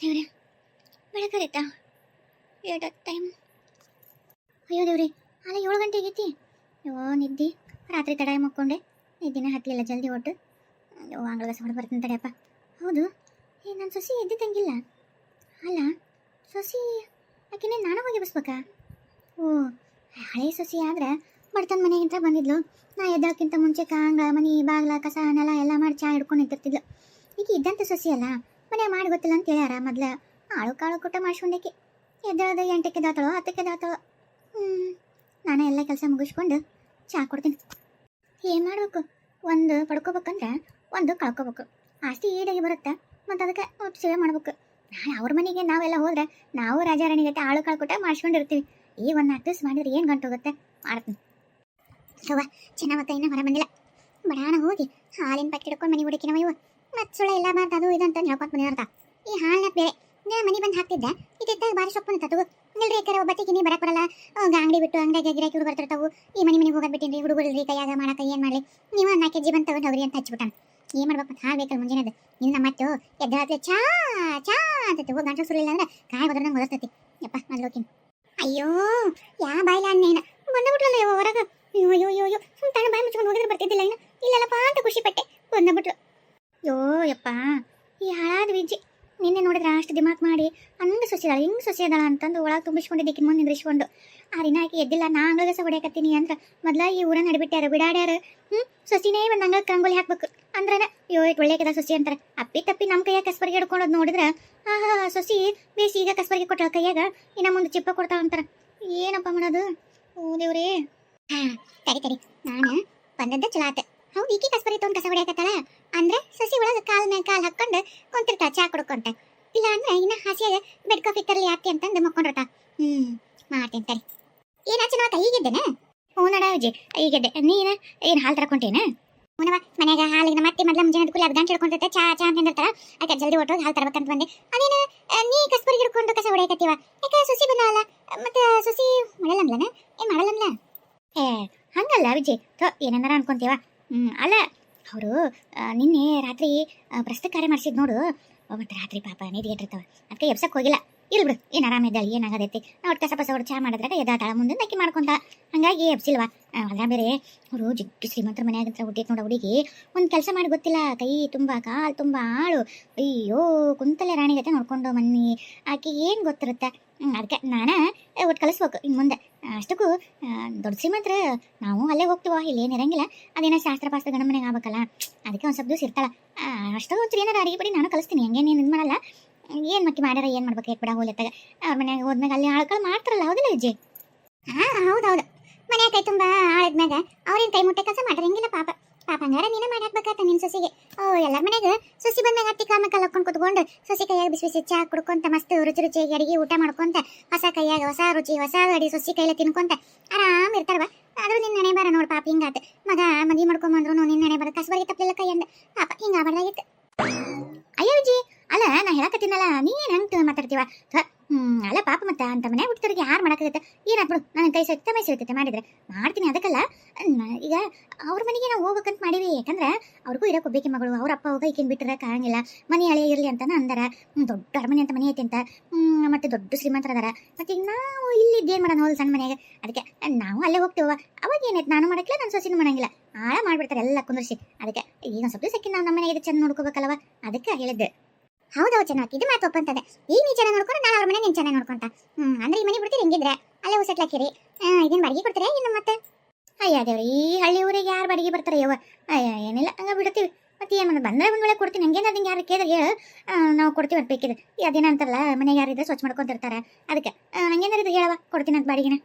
ದೇವ್ರೆ, ಬೆಳಕರಿತಾ ಏಟ ಟೈಮ್. ಅಯ್ಯೋ ದೇವ್ರಿ, ಅಲ್ಲ 7 ಗಂಟೆ ಆಗೈತಿ. ಅಯ್ಯೋ ನಿದ್ದೆ, ರಾತ್ರಿ ತಡ ಮಕ್ಕೊಂಡೆ, ನಿದ್ದಿನ ಹತ್ತಲಿಲ್ಲ ಜಲ್ದಿ ಒಟ್ಟು. ಅಯ್ಯೋ ಆಂಗ್ಲ ಹೊಡೆ ಬರ್ತೀನಿ ತಡೆಯಪ್ಪ. ಹೌದು, ನನ್ನ ಸೊಸಿ ಎದ್ದಿದ್ದಂಗಿಲ್ಲ. ಅಲ್ಲ ಸೊಸಿ ಆಕೆನೇ ನಾನು ಹೋಗಿ ಬಸ್ಬೇಕಾ? ಓ, ಹಳೆ ಸೊಸಿ ಆದ್ರೆ ಬಡತನ ಮನೆಗಿಂತ ಬಂದಿದ್ಲು. ನಾ ಎದ್ದಕ್ಕಿಂತ ಮುಂಚೆ ಕಾಂಗ ಮನೆ ಬಾಗ್ಲ ಕಸ ನೆಲ ಎಲ್ಲ ಮಾಡಿ ಚಾ ಹಿಡ್ಕೊಂಡು ನಿಂತಿರ್ತಿದ್ಲು. ಈಗ ಇದ್ದಂಥ ಸೊಸಿ ಅಲ್ಲ, ಮನೆ ಮಾಡಿ ಗೊತ್ತಿಲ್ಲ ಅಂತ ಹೇಳ್ಯಾರ. ಮೊದ್ಲ ಆಳು ಕಾಳು ಕುಟ್ಟ ಮಾಡಿಸ್ಕೊಂಡೇಕಿ ಎದ್ದಳದ 8ಕ್ಕೆ ದಾತಳೋ 10ಕ್ಕೆ ದಾತಳೋ. ನಾನು ಎಲ್ಲ ಕೆಲಸ ಮುಗಿಸ್ಕೊಂಡು ಚಾ ಕೊಡ್ತೀನಿ. ಏನು ಮಾಡಬೇಕು? ಒಂದು ಪಡ್ಕೋಬೇಕಂದ್ರೆ ಒಂದು ಕಳ್ಕೊಬೇಕು. ಆಸ್ತಿ ಈಡಾಗಿ ಬರುತ್ತೆ, ಮತ್ತು ಅದಕ್ಕೆ ಸೇವೆ ಮಾಡ್ಬೇಕು. ನಾನು ಅವ್ರ ಮನೆಗೆ ನಾವೆಲ್ಲ ಹೋದ್ರೆ ನಾವು ರಾಜಾರಾಣಿ ಗಟ್ಟೆ ಆಳು ಕಾಳು ಕೊಟ್ಟ ಮಾಡಿಸ್ಕೊಂಡಿರ್ತೀವಿ. ಈಗ ಒಂದು 4 ದಿವಸ ಮಾಡಿದ್ರೆ ಏನು ಗಂಟು ಹೋಗುತ್ತೆ? ಮಾಡ್ತೀನಿ. ಅವ್ವ ಚೆನ್ನಾಗ ಇನ್ನೂ ಹೊರ ಬಂದಿಲ್ಲ. ಬಡಾಣ ಹೋಗಿ ಹಾಲಿನ ಪ್ಯಾಕೆಟ್ ಹಿಡ್ಕೊಂಡು ಮನೆ ಹುಡುಕಿನವ ಇವು ಮತ್ತು ಸುಳ್ಳ ಎಲ್ಲ ಬಾರ್ದು ಅದು ಇದಂತ ಹೇಳ್ಕೊಂಡು ಬಂದಿರ್ತ. ಈ ಹಾಲಿನ ಬೇರೆ ನಾನು ಮನೆ ಬಂದು ಹಾಕ್ತಿದ್ದೆ, ಇದ್ದಾಗ ಭಾರಿ ಸೊಪ್ಪು ತಗೋ ಇಲ್ರಿ ಯಾಕಂದ್ರೆ ಒಬ್ಬತ್ತಿಗೆ ನೀ ಬರಕ್ಕೆ ಬರಲ್ಲ. ಅಂಗಡಿ ಬಿಟ್ಟು ಅಂಗಡಿಯಾಗ ಗಿರಾಕಿ ಹುಡುಗ ಬರ್ತಿರ್ತಾವು. ಈ ಮನೆಗೆ ಹೋಗೋದು ಬಿಟ್ಟಿನ್ರಿ ಹುಡುಗರು ಕೈಯಾಗ ಮಾಡಕ್ಕೆ ಏನು ಮಾಡಲಿ, ನೀವು 4 kg ಬಂದು ತಗೊಂಡು ಹೋಗ್ರಿ ಅಂತ ಹಚ್ಬಿಟ್ಟಾನ. ಏನು ಮಾಡ್ಬೇಕು? ಮತ್ತು ಹಾಲು ಬೇಕಲ್ಲ ಮುಂಜಾನೆದು. ನಿನ್ನ ಮತ್ತು ಎದ್ದಾದ್ರೆ ಚಾ ಚಾ ಅಂತೈತಿ. ಹೋಗಿ ಗಂಟು ಸುರಿಲ್ಲ ಅಂದ್ರೆ ಕಾಯಿ ಹೋದ್ರೆ ನಂಗೆ ಓದಿಸ್ತೈತಿ. ಯಪ್ಪ ಮೊದಲು ಹೋಗ್ತೀನಿ. ಅಯ್ಯೋ ಯಾ ಬಾಯಿಲ ಅನ್ನೇನ ಬಂದ್ಬಿಟ್ರಲ್ಲ ಯೋ ಹೊರಗೆ. ಅಯ್ಯೋ ಅಯ್ಯೋ ಅಯ್ಯೋ ಅಯ್ಯೋ ತಣ್ಣ ಬಾಯಿ ಮುಚ್ಕೊಂಡು ಹೋಗಿದ್ರೆ ಬರ್ತಿದ್ದಿಲ್ಲ ಇನ್ನು. ಇಲ್ಲಲ್ಲಪ್ಪ ಅಂತ ಖುಷಿ ಪಟ್ಟೆ, ಬಂದ್ಬಿಟ್ರು. ಯೋ ಯಪ್ಪ, ಈ ಹಾಳಾದ ವಿಜಿ ನಿನ್ನೆ ನೋಡಿದ್ರೆ ಅಷ್ಟು ದಿಮಾಕ್ ಮಾಡಿ ಹಂಗೆ ಸೊಸಿದಾಳ ಹಿಂಗೆ ಸೊಸಿದಾಳ ಅಂತಂದು ಒಳಗೆ ತುಂಬಿಸ್ಕೊಂಡಿದ್ದಕ್ಕೆ ಮುಂದೆ ನಿಂದ್ರಿಸ್ಕೊಂಡು ಆ ದಿನಾಕಿ ಎದ್ದಿಲ್ಲ. ನಾ ಅಂಗಳಗಸ ಹೊಡ್ಯಾಕತ್ತೀನಿ ಅಂದ್ರೆ ಮೊದಲ ಈ ಊರನ್ನ ನಡಿಬಿಟ್ಟಾರ ಬಿಡಾಡ್ಯಾರ. ಸೊಸಿನೇ ಒಂದು ಅಂಗಳಕ್ಕೆ ರಂಗೋಲಿ ಹಾಕ್ಬೇಕು ಅಂದ್ರನ ಅಯ್ಯೋ ಇಟ್ಟು ಒಳ್ಳೆಕದ ಸೊಸಿ ಅಂತಾರೆ. ಅಪ್ಪಿ ತಪ್ಪಿ ನಮ್ಮ ಕೈಯಾಗ ಕಸ್ಬರ್ಗೆ ಹಿಡ್ಕೊಂಡೋದು ನೋಡಿದ್ರೆ ಸೊಸಿ ಬೇಸಿ ಈಗ ಕಸ್ಬರ್ಗೆ ಕೊಟ್ಟ ಕೈಯಾಗ ಇನ್ನು ಮುಂದೆ ಚಿಪ್ಪ ಕೊಡ್ತಾವ ಅಂತಾರೆ. ಏನಪ್ಪ ಮಾಡೋದು? ಓ ದೇವ್ರೇ. ತಡಿ ತಡಿ, ನಾನು ಬಂದದ್ದ ಚಲೋ ಆತ. ಹೌದು, ಈಕಿ ಕಸ್ಬರ್ಗೆ ತೊಗೊಂಡು ಕಸ ಹೊಡ್ಯಾಕತ್ತಾಳ ಅಂದ್ರೆ ಸೊಸಿ ಒಳಗೆ ಕಾಲ್ ಮೇಲೆ ಕಾಲು ಹಾಕ್ಕೊಂಡು ಕುಂತಿರ್ತಾಳ ಚಾ ಕುಡ್ಕೊಂತ. ಇಲ್ಲ ಅಂದ್ರೆ ಇನ್ನ ಹಾಸಿಯಾಗ ಬೆಡ್ ಕಾಫಿ ತರಲಿ ಆತಿ ಅಂತಂದು ಮಕ್ಕೊಂಡಿರ್ತಾ. ಮಾಡ್ತೀನಿ ತಡಿ. ಏನಾಚೆ ನಾವು ಈಗಿದ್ದೇನೆ? ಹ್ಞೂ ನಡ ವಿಜಯ್, ಈಗಿದ್ದೆ. ನೀನು ಏನು ಹಾಲು ತರಕೊಂಟೇನೆ? ಹೂನವ ಮನ್ಯಾಗ ಹಾಲಿಗೆ ಮತ್ತೆ ಮೊದಲ ಮುಂಜಾನೆ ಕುಲಿ 10 ಗಂಟೆ ಹಿಡ್ಕೊಂಡಿರ್ತೆ ಚಾ ಚಾ ಅಂತಂದಿರ್ತಾರ. ಅದಕ್ಕೆ ಜಲ್ದಿ ಹೊಟ್ಟೋಗಿ ಹಾಲು ತರಬೇಕಂತ ಬಂದೆ. ಅದೇನು ನೀ ಕಸ್ಬರ್ಗೆ ಹಿಡ್ಕೊಂಡು ಕಸ ಹೊಡ್ಯಾಕತ್ತೀವ? ಯಾಕೆ ಸೊಸಿ ಬಂದಾವಲ್ಲ? ಮತ್ತೆ ಸೊಸಿ ಮಾಡಲ್ಲಂಬ್ಲನ? ಏನು ಮಾಡಲ್ಲಂಬ್ಲ? ಹಂಗಲ್ಲ ವಿಜಯ್, ಏನಂದಾರ ಅನ್ಕೊಂತೀವ. ಅಲ್ಲ ಅವರು ನಿನ್ನೆ ರಾತ್ರಿ ಪ್ರಸ್ತುತ ಕಾರ್ಯ ಮಾಡಿಸಿದ್ ನೋಡು. ಮತ್ತು ರಾತ್ರಿ ಪಾಪ ನಿಧಿಗೆಟ್ಟಿರ್ತಾವ, ಅದಕ್ಕೆ ಎಬ್ಸಕ್ಕೆ ಹೋಗಿಲ್ಲ. ಇಲ್ಲಿ ಬಿಡು, ಏನು ಆರಾಮಿದ್ದಾಳೆ, ಏನಾಗದೈತಿ. ಒಟ್ಟು ಕಸ ಪಸ ಹೊಟ್ಟು ಚಾ ಮಾಡಿದ್ರಾಗ ಎದ್ದಾತಾಳ ಮುಂದೆ ಅಕ್ಕಿ ಮಾಡ್ಕೊಂತ, ಹಂಗಾಗಿ ಎಬ್ಸಿಲ್ವಾ. ಅಲ್ಲ ಬೇರೆ ಅವರು ಜಿಗ್ಗಿ ಶ್ರೀಮಂತರ ಮನೆಯಾಗಂತ ಹುಟ್ಟಿತ್ ನೋಡ ಹುಡುಗಿ. ಒಂದು ಕೆಲಸ ಮಾಡಿ ಗೊತ್ತಿಲ್ಲ, ಕೈ ತುಂಬ ಕಾಲು ತುಂಬ ಆಳು. ಅಯ್ಯೋ ಕುಂತಲೆ ರಾಣಿಗತೆ ನೋಡ್ಕೊಂಡು ಮನ್ನಿ ಆಕೆ ಏನು ಗೊತ್ತಿರುತ್ತೆ. ಅದಕ್ಕೆ ನಾನು ಒಟ್ಟು ಕಲಿಸ್ಬೇಕು ಇನ್ನು ಮುಂದೆ. ಅಷ್ಟಕ್ಕೂ ದೊಡ್ಡ ಶ್ರೀಮಂತರ ನಾವು ಅಲ್ಲೇ ಹೋಗ್ತೀವ, ಇಲ್ಲಿ ಏನು ಇರಂಗಿಲ್ಲ. ಅದೇನೋ ಶಾಸ್ತ್ರ ಪಾಸ್ತ್ರ ಗಂಡ ಮನೆಗೆ ಆಗ್ಬೇಕಲ್ಲ, ಅದಕ್ಕೆ ಒಂದು ಸ್ವಲ್ಪ ದಿವಸ ಇರ್ತಾಳ. ಅಷ್ಟೋ ಒಂಚೂರು ಏನಾರು ಅಡಿಗೆ ಬಿಡಿ ನಾನು ಕಲಿಸ್ತೀನಿ. ಹಂಗೇನು ಇದು ಮಾಡಲ್ಲ. ಏನು ಮಕ್ಕಿ ಮಾಡ್ಯಾರ ಏನು ಮಾಡ್ಬೇಕು ಏಟ್ ಬಿಡ ಹೋಲೆತ್ತಾಗ ಅವ್ರ ಮನ್ಯಾಗ ಹೋದ್ಮ್ಯಾಗ ಅಲ್ಲಿ ಆಳ್ಗಳು ಮಾಡ್ತಾರಲ್ಲ. ಹೌದಿಲ್ಲ ವಿಜಯ್? ಹೌದೌದು. ಮನ್ಯಾಗ ಕೈ ತುಂಬ ಆಳಿದ್ಮ್ಯಾಗ ಅವ್ರೇನು ಕೈ ಮುಟ್ಟೆ ಕೆಲಸ ಮಾಡಿರಂಗಿಲ್ಲ. ಪಾಪ ಪಾಪ ಹಂಗಾರ ನೀನೇ ಮಾಡಿ ಹಾಕ್ಬೇಕಾತ ನಿನ್ನ ಸೊಸಿಗೆ. ಎಲ್ಲರ ಮನ್ಯಾಗ ಸೊಸಿ ಬಂದಾಗ ಅತ್ತಿ ಕಾಲ ಕಾಲು ಹಾಕೊಂಡು ಕುತ್ಕೊಂಡು ಸೊಸಿ ಕೈಯಾಗ ಬಿಸಿ ಬಿಸಿ ಚಾ ಕುಡ್ಕೊಂತ ಮಸ್ತ್ ರುಚಿ ರುಚಿಯಾಗಿ ಅಡಿಗೆ ಊಟ ಮಾಡ್ಕೊಂತ ಹೊಸ ಕೈಯಾಗ ಹೊಸ ರುಚಿ ಹೊಸ ಅಡಿ ಸೊಸಿ ಕೈಲ ತಿನ್ಕೊಂತ ಆರಾಮ್ ಇರ್ತಾರವ. ಆದ್ರೂ ನಿನ್ನ ಹಣೆ ಬಾರ ನೋಡು ಪಾಪ ಹಿಂಗಾತ. ಮಗ ಮದಿ ಮಾಡ್ಕೊಂಬಂದ್ರು ನಿನ್ನ ಹಣೆ ಬಾರ ಕಸ್ಬರ್ಗೆ ತಪ್ಪಲಿಲ್ಲ ಕೈಯಂದ ಪಾಪ ಹಿಂಗಾಗ್ಬಾರ್ದಾಗಿತ್ತು. ಅಯ್ಯೋ ವಿಜಿ, ಅಲ್ಲ ನಾ ಹೇಳಕತ್ತೀನಲ್ಲ, ನೀನು ಹೆಂಗೆ ಮಾತಾಡ್ತೀವ? ಅಲ್ಲ ಪಾಪ ಮತ್ತೆ ಅಂತ ಮನ್ಯಾಗ ಹುಡ್ತವ್ರಿಗೆ ಯಾರು ಮಾಡೋಕ್ಕಾಗತ್ತೆ? ಏನಾಗ್ಬಿಡು, ನನ್ನ ಕೈ ಸತ್ಯ ಮೈ ಸಿಗ್ತೈತೆ ಮಾಡಿದ್ರೆ ಮಾಡ್ತೀನಿ. ಅದಕ್ಕಲ್ಲ, ಈಗ ಅವ್ರ ಮನೆಗೆ ನಾವು ಹೋಗ್ಬೇಕಂತ ಮಾಡೀವಿ. ಯಾಕಂದ್ರೆ ಅವ್ರಿಗೂ ಇರೋಕೆ ಒಬ್ಬಾಕಿ ಮಗಳು, ಅವ್ರ ಅಪ್ಪ ಹೋಗ ಈಕಿನ ಬಿಟ್ಟರೆ ಕಾಣಂಗಿಲ್ಲ. ಮನೆ ಹಳೆ ಇರಲಿ ಅಂತಾನೆ ಅಂದಾರ. ದೊಡ್ಡ ಅರಮನೆ ಅಂತ ಮನೆ ಐತಿ ಅಂತ, ಮತ್ತೆ ದೊಡ್ಡ ಶ್ರೀಮಂತರ ಅದಾರ. ಮತ್ತೆ ಈಗ ನಾವು ಇಲ್ಲಿದ್ದೇನು ಮಾಡೋಣ ಹೋದ್ ಸಣ್ಣ ಮನೆಯಾಗ. ಅದಕ್ಕೆ ನಾವು ಅಲ್ಲೇ ಹೋಗ್ತೀವ. ಅವಾಗ ಏನಾಯ್ತು, ನಾನು ಮಾಡಕ್ಕಿಲ್ಲ, ನನ್ನ ಸೊಸಿನೂ ಮಾಡಂಗಿಲ್ಲ. ಆಳ ಮಾಡ್ಬಿಡ್ತಾರೆ ಎಲ್ಲ ಕುಂದರ್ಸಿ. ಅದಕ್ಕೆ ಈಗ ಒಂದು ಸ್ವಲ್ಪ ಸಕ್ಕಿ ನಾವು ನಮ್ಮ ಮನೆಗೆ ಚೆಂದ ನೋಡ್ಕೋಬೇಕಲ್ವ, ಅದಕ್ಕೆ ಹೇಳಿದ್ದೆ. ಹೌದೌದು ಚೆನ್ನಾಗಿ ಇದು ಮಾತು ಒಪ್ಪಂತದೆ. ಈಗ ನೀ ಚೆನ್ನಾಗಿ ನೋಡ್ಕೊಂಡು ನಾಳೆ ಅವ್ರ ಮನೆ ನೀನು ಚೆನ್ನಾಗಿ ನೋಡ್ಕೊಂತ. ಅಂದ್ರೆ ಈ ಮನೆ ಬಿಡ್ತೀರಿ ಹೆಂಗಿದ್ರೆ ಅಲ್ಲೇ ಉಸಟ್ಲಾಕಿರಿ. ಇದನ್ನು ಬಾಡಿಗೆ ಕೊಡ್ತೀರಾ ಇನ್ನು ಮತ್ತೆ? ಅಯ್ಯ ದೇವ್ರಿ, ಈ ಹಳ್ಳಿ ಊರಿಗೆ ಯಾರು ಬಾಡಿಗೆ ಬರ್ತಾರೆ ಯವ್ವ? ಅಯ್ಯ ಏನಿಲ್ಲ, ಹಂಗೆ ಬಿಡ್ತೀವಿ. ಮತ್ತೆ ಏನು ಮಾಡೋದು, ಬಂದರೆ ಒಂದು ವೇಳೆ ಕೊಡ್ತೀನಿ. ಹಂಗೇನು ಅದನ್ನು ಯಾರು ಕೇಳಿದ್ರೆ ಹೇಳು, ನಾವು ಕೊಡ್ತೀವಿ ಅಂತ ಬೇಕಿದ್ರೆ. ಅದೇನ ಅಂತಾರಲ್ಲ, ಮನೆಗೆ ಯಾರಿದ್ರೆ ಸ್ವಚ್ಛ ಮಾಡ್ಕೊಂತಿರ್ತಾರೆ. ಅದಕ್ಕೆ ಹಂಗೇನಾರು ಇದು ಹೇಳವ, ಕೊಡ್ತೀನಿ ಅಂತ ಬಾಡಿಗೆನ.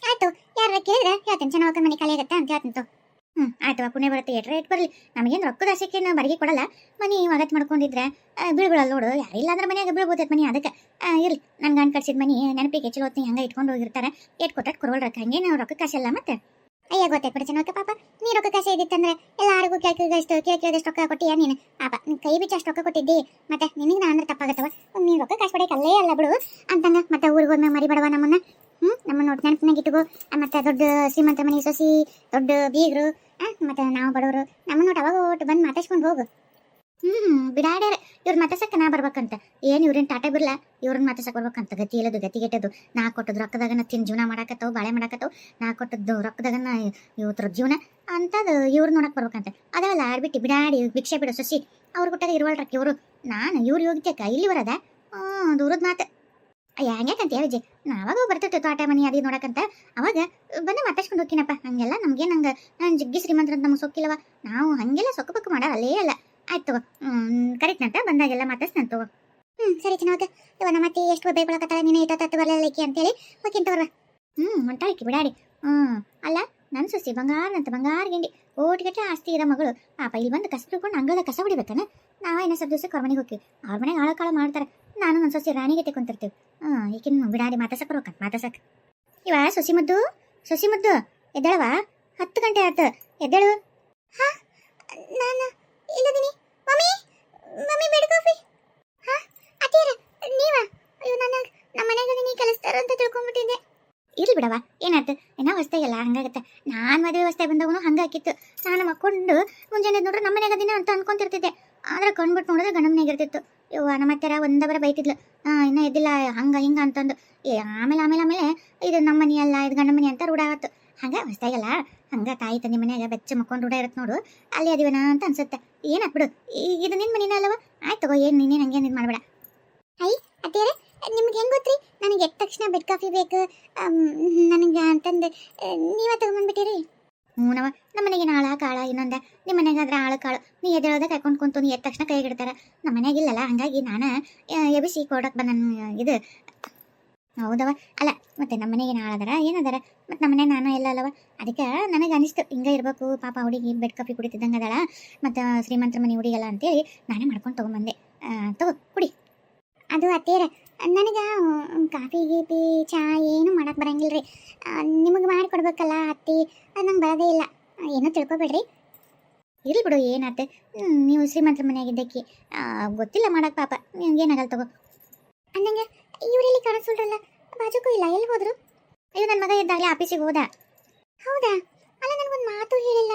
ಆಯ್ತು, ಯಾರು ಕೇಳಿದ್ರೆ ಹೇಳ್ತೀನಿ. ಚೆನ್ನಾಗಿ ಮನೆ ಖಾಲಿ ಆಗುತ್ತೆ ಅಂತ ಹೇಳ್ತೀನಿ. ಆಯ್ತು, ಪುಣ್ಯ ಬರುತ್ತೆ. ರೇಟ್ ಬರಲಿ, ನಮಗೇನು ರೊಕ್ಕದ ಆಸೆಗೆ ನಾವು ಬಾಡಿಗೆ ಕೊಡಲ್ಲ. ಮನೆ ಒಗತ್ತು ಮಾಡ್ಕೊಂಡಿದ್ರೆ ಬೀಳ್ಬಿಡಲ್ಲ ನೋಡು. ಯಾರಿಲ್ಲ ಅಂದ್ರೆ ಮನೆಯಾಗ ಬೀಳ್ಬೋದೈತೆ ಮನೆ. ಅದಕ್ಕೆ ಇರಲಿ, ನನ್ನ ಗಂಡು ಕಟ್ಸಿದ ಮನೆ ನೆನಪಿಗೆ ಚಲೋ ಹೊತ್ತಿ ಹಂಗೆ ಇಟ್ಕೊಂಡು ಹೋಗಿರ್ತಾರೆ. ಏಟ್ ಕೊಟ್ಟು ಕೊಡ್ವಲ್ ರೊಕ್ಕ, ಹಂಗೆ ನಾವು ರೊಕ್ಕ ಕಾಸಲ್ಲ ಮತ್ತೆ. ಅಯ್ಯ ಗೊತ್ತಾಯ್ತು ಬಿಡು ಚೆನ್ನಾಗಿ ಪಾಪ. ನೀ ರೊಕ್ಕ ಕಾಸೆ ಇದ್ದಿತ್ತಂದ್ರೆ ಎಲ್ಲರಿಗೂ ಕೇಳಿದಷ್ಟು ರೊಕ್ಕ ಕೊಟ್ಟಿಯ ನೀನು. ಪಾಪ ನೀನು ಕೈ ಬಿಚ್ಚ ಅಷ್ಟು ರೊಕ್ಕ ಕೊಟ್ಟಿದ್ದಿ. ಮತ್ತೆ ನಿನಗೆ ನಾ ಅಂದ್ರೆ ತಪ್ಪಾಗತ್ತವ. ನೀನು ರೊಕ್ಕ ಕಾಸು ಪಡೆಯಕ್ಕೆ ಅಲ್ಲೇ ಅಲ್ಲ ಬಿಡು ಅಂತಂಗ. ಮತ್ತೆ ಊರಿಗೆ ಹೋದ್ಮೇಲೆ ಮರಿ ಬಡವ ನಮ್ಮನ್ನ. ನಮ್ಮನ್ನ ಒಟ್ಟು ನೆನಪಿನಾಗ ಇಟ್ಕೋ. ಮತ್ತೆ ದೊಡ್ಡ ಶ್ರೀಮಂತ ಮನೆ ಸೊಸಿ, ದೊಡ್ಡ ಬೀಗರು, ಮತ್ತೆ ನಾವು ಬಡವರು, ನಮ್ಮನ್ನ ಒಟ್ಟು ಅವಾಗ ಒಟ್ಟು ಬಂದು ಮಾತಾಡ್ಸ್ಕೊಂಡು ಹೋಗು. ಬಿಡಾಡ್ಯಾರ ಇವ್ರು ಮಾತಾಡ್ಸಕ್ಕೆ ನಾ ಬರ್ಬೇಕಂತ. ಏನು ಇವ್ರೇನು ಟಾಟಾ ಬಿರ್ಲ, ಇವ್ರನ್ನ ಮಾತಾಡ್ಸಕ್ಕೆ ಬರ್ಬೇಕಂತ. ಗತಿ ಇಲ್ಲದು ಗತಿಗೆಟ್ಟದು. ನಾ ಕೊಟ್ಟದ್ದು ರೊಕ್ಕದಾಗನ ತಿನ್ ಜೀವನ ಮಾಡಾಕತ್ತವು, ಬಾಳೆ ಮಾಡಾಕತ್ತವು. ನಾ ಕೊಟ್ಟದ್ದು ರೊಕ್ಕದಾಗನ ಇವತ್ತರ ಜೀವನ ಅಂತದು ಇವ್ರು ನೋಡಕ್ಕೆ ಬರ್ಬೇಕಂತ. ಅದಲ್ಲ ಆಡ್ಬಿಟ್ಟು ಬಿಡಾಡಿ ಭಿಕ್ಷೆ ಬಿಡು ಸೊಸಿ. ಅವ್ರು ಕೊಟ್ಟಾಗ ಇರುವಲ್ರಕ್ಕೆ ಇವರು. ನಾನು ಇವ್ರು ಯೋಗಿತ್ಯಕ್ಕ ಇಲ್ಲಿ ಬರದ ದೂರದ ಮಾತು. ಹೆಂಗ್ಯಾಕಂತ ವಿಜಯ್, ನಾವಾಗ ಬರ್ತಿರ್ತೀವಿ ತೋಟ ಮನೆ ಅದು ನೋಡಕ್ಕಂತ. ಅವಾಗ ಬಂದು ಮಾತಾಡ್ಸ್ಕೊಂಡು ಹೋಗ್ತೀನಪ್ಪ. ಹಂಗೆಲ್ಲ ನಮಗೆ ನಾನು ಜಿಗ್ಗಿ ಶ್ರೀಮಂತರ ಅಂತ ನಮ್ಗೆ ಸೊಕ್ಕಿಲ್ಲವ. ನಾವು ಹಂಗೆಲ್ಲ ಸೊಕ್ಕ ಪಕ್ಕ ಮಾಡಲ್ಲ ಅಲ್ಲ. ಆಯ್ತು ತಗೋ, ಕರಿತ್ನಂತ ಬಂದಾಗೆಲ್ಲ ಮಾತಾಡ್ಸ್ತಾನೆ ತಗೋ. ಸರಿ ಚೆನ್ನಾಗ ಇವ ನಮ್ಮ ಅತ್ತೆ ಎಷ್ಟು ಬೇಕೊಳಕತ್ತಾಳ, ನೀನು ಇಟ್ಟತ್ತು ಬರಲಿಕ್ಕೆ ಅಂತೇಳಿ ಹೋಗಿಂತ ಬರ್ವ. ಹೊಂಟಾಳಿಕೆ ಬಿಡಾಡಿ. ಅಲ್ಲ ನನ್ನ ಸೊಸಿ ಬಂಗಾರ ಬಂಗಾರ ಗಿಂಡಿ ಕೋಟಿಗಟ್ಟೆ ಆಸ್ತಿ ಇರೋ ಮಗಳು. ಪಾಪ ಇಲ್ಲಿ ಬಂದು ಕಸ ಬಿಡ್ಕೊಂಡು ಅಂಗಳದ ಕಸ ಹೊಡಿಬೇಕನ. ನಾವ ಇನ್ನೂ ಸ್ವಲ್ಪ ದಿವಸಕ್ಕೆ ಅವ್ರ ಮನೆಗೆ ಹೋಗ್ತೀವಿ. ಅವ್ರ ಮನೆಗೆ ಆಳಕಾಳ ಮಾಡ್ತಾರೆ. ನಾನು ನನ್ನ ಸೊಸಿ ರಾಣಿಗೆ ತೆಕೊಂತಿರ್ತೀವಿ. ಈಗಿನ ಬಿಡಾಡಿ ಮಾತಾಡ್ಸಕ್ ಬರ್ಬೇಕಂತ ಮಾತಾಡ್ಸಕ್. ಇವ ಸೊಸಿ ಮುದ್ದು ಎದ್ದೇಳವ. 10 ಗಂಟೆ ಆಯ್ತು, ಎದ್ದೇಳು. ನಾನು ಇಲ್ಲದಿನಿ ಮಮ್ಮಿ. ಮಮ್ಮಿ ಬೇಡ ಕಾಫಿ. ಅತ್ತೀರ ನೀವ? ಅಯ್ಯೋ ನನ್ನ ನಮ್ಮ ಮನೆಗೆ ನೀ ಕೆಲಸ್ತಾರ ಅಂತ ತಿಳ್ಕೊಂಡ್ಬಿಟ್ಟಿದ್ದೆ. ಇರ್ಲಿ ಬಿಡವ, ಏನಾಯ್ತು ಏನೋ ಹೊಸ್ತಾಗೆಲ್ಲ ಹಂಗಾಗತ್ತೆ. ನಾನು ಮದುವೆ ಹೊಸ್ತಾಗಿ ಬಂದವನು ಹಂಗಾಕಿತ್ತು. ನಾನು ಮಕ್ಕೊಂಡು ಮುಂಜಾನೆ ನೋಡ್ರೆ ನಮ್ಮ ಮನೆಗೆ ದಿನ ಅಂತ ಅನ್ಕೊಂತಿರ್ತಿದ್ದೆ. ಆದ್ರೆ ಕಣ್ಬಿಟ್ಟು ನೋಡಿದ್ರೆ ಗಂಡ ಮನೆಗೆ ಇರ್ತಿತ್ತು. ಇವ ನಮ್ಮ ಹತ್ತಿರ ಒಂದಬರ ಬೈತಿದ್ಲು, ಇನ್ನೂ ಎದ್ದಿಲ್ಲ ಹಂಗ ಹಿಂಗ ಅಂತಂದು. ಆಮೇಲೆ ಇದು ನಮ್ಮ ಮನೆ ಅಲ್ಲ, ಇದು ಗಂಡ ಮನೆ ಅಂತ ರೂಢ ಆಗತ್ತು. ಹಂಗ ಹೊಸ್ತಾಗೆಲ್ಲ ಹಂಗ ತಾಯಿ ತಂದೆ ಮನೆಯಾಗ ಬೆಚ್ಚ ಮಕ್ಕೊಂಡು ರೂಢ ಇರತ್ತೆ ನೋಡು, ಅಲ್ಲಿ ಅದಿವನ ಅಂತ ಅನ್ಸುತ್ತೆ. ಏನಾಕ್ ಬಿಡು, ಇದು ನಿನ್ನ ಮನೇನ ಅಲ್ಲವ. ಆಯ್ತು ತಗೋ, ಏನು ನೀನೇನು ಹಂಗೇನು ಇದು ಮಾಡಬೇಡ. ಅತ್ತೇರೆ ನಿಮ್ಗೆ ಹೆಂಗೆ ಗೊತ್ತ್ರಿ ನನಗೆ ಎದ್ದ ತಕ್ಷಣ ಬೆಡ್ ಕಾಫಿ ಬೇಕು ನನಗೆ ಅಂತಂದು ನೀವೇ ತಗೊಂಡ್ಬಿಟ್ಟಿರಿ? ನವ ನಮ್ಮ ಮನೆಗೆ ಆಳ ಕಾಳ ಇನ್ನೊಂದ. ನಿಮ್ಮ ಮನೆಗಾದ್ರೆ ಆಳು ಕಾಳು. ನೀ ಎದ್ದೇಳೋದ ಕೈಕೊಂಡು ಕುಂತು ನೀ ಎದ್ದ ತಕ್ಷಣ ಕೈಗಿಡ್ತಾರೆ. ನಮ್ಮ ಮನೆಯಾಗಿಲ್ಲಲ್ಲ, ಹಂಗಾಗಿ ನಾನು ಎಬಿಸಿ ಕೊಡಕ್ಕೆ ಬಂದ ಇದು. ಹೌದವ. ಅಲ್ಲ ಮತ್ತೆ ನಮ್ಮ ಮನೆಗೆ ಆಳದಾರ ಏನದಾರ, ಮತ್ತು ನಮ್ಮ ಮನೆ ನಾನು ಎಲ್ಲ ಅಲ್ಲವ. ಅದಕ್ಕೆ ನನಗೆ ಅನಿಸ್ತು ಹಿಂಗೆ ಇರಬೇಕು ಪಾಪ ಹುಡುಗಿ ಬೆಡ್ ಕಾಫಿ ಕುಡಿತಿದ್ದಂಗೆ ಅದಳ, ಮತ್ತು ಶ್ರೀಮಂತರ ಮನೆ ಹುಡುಗಿಯಲ್ಲ ಅಂತೇಳಿ ನಾನೇ ಮಾಡ್ಕೊಂಡು ತೊಗೊಂಬಂದೆ. ತಗೋ ಕುಡಿ. ಅದು ಅತ್ತೇರ ನನಗೆ ಕಾಫಿ ಗೀಪಿ ಚಾ ಏನು ಮಾಡಕ್ಕೆ ಬರಂಗಿಲ್ಲ ರೀ. ನಿಮಗೆ ಮಾಡಿ ಕೊಡ್ಬೇಕಲ್ಲ ಅತ್ತಿ, ಅದು ನಂಗೆ ಬರೋದೇ ಇಲ್ಲ. ಏನೋ ತಿಳ್ಕೊಬೇಡ್ರಿ. ಇರ್ಲಿ ಬಿಡು, ಏನಾಯ್ತು ನೀವು ಶ್ರೀಮಂತರ ಮನೆಯಾಗಿದ್ದಕ್ಕೆ ಗೊತ್ತಿಲ್ಲ ಮಾಡಕ್ಕೆ. ಪಾಪ ನಿಮ್ಗೇನಾಗಲ್ಲ ತಗೋ. ಅಂದಂಗೆ ಇವರೆಲ್ಲಿ ಕಾಣಿಸ್ಕೊಳ್ರಲ್ಲ, ಬಾಜುಕೂ ಇಲ್ಲ, ಎಲ್ಲಿ ಹೋದ್ರು? ಅಯ್ಯೋ ನನ್ನ ಮಗ ಇದ್ದಾಗಲೇ ಆಫೀಸಿಗೆ ಹೋದ. ಹೌದಾ? ಅಲ್ಲ ನನಗೊಂದು ಮಾತು ಹೇಳಿಲ್ಲ.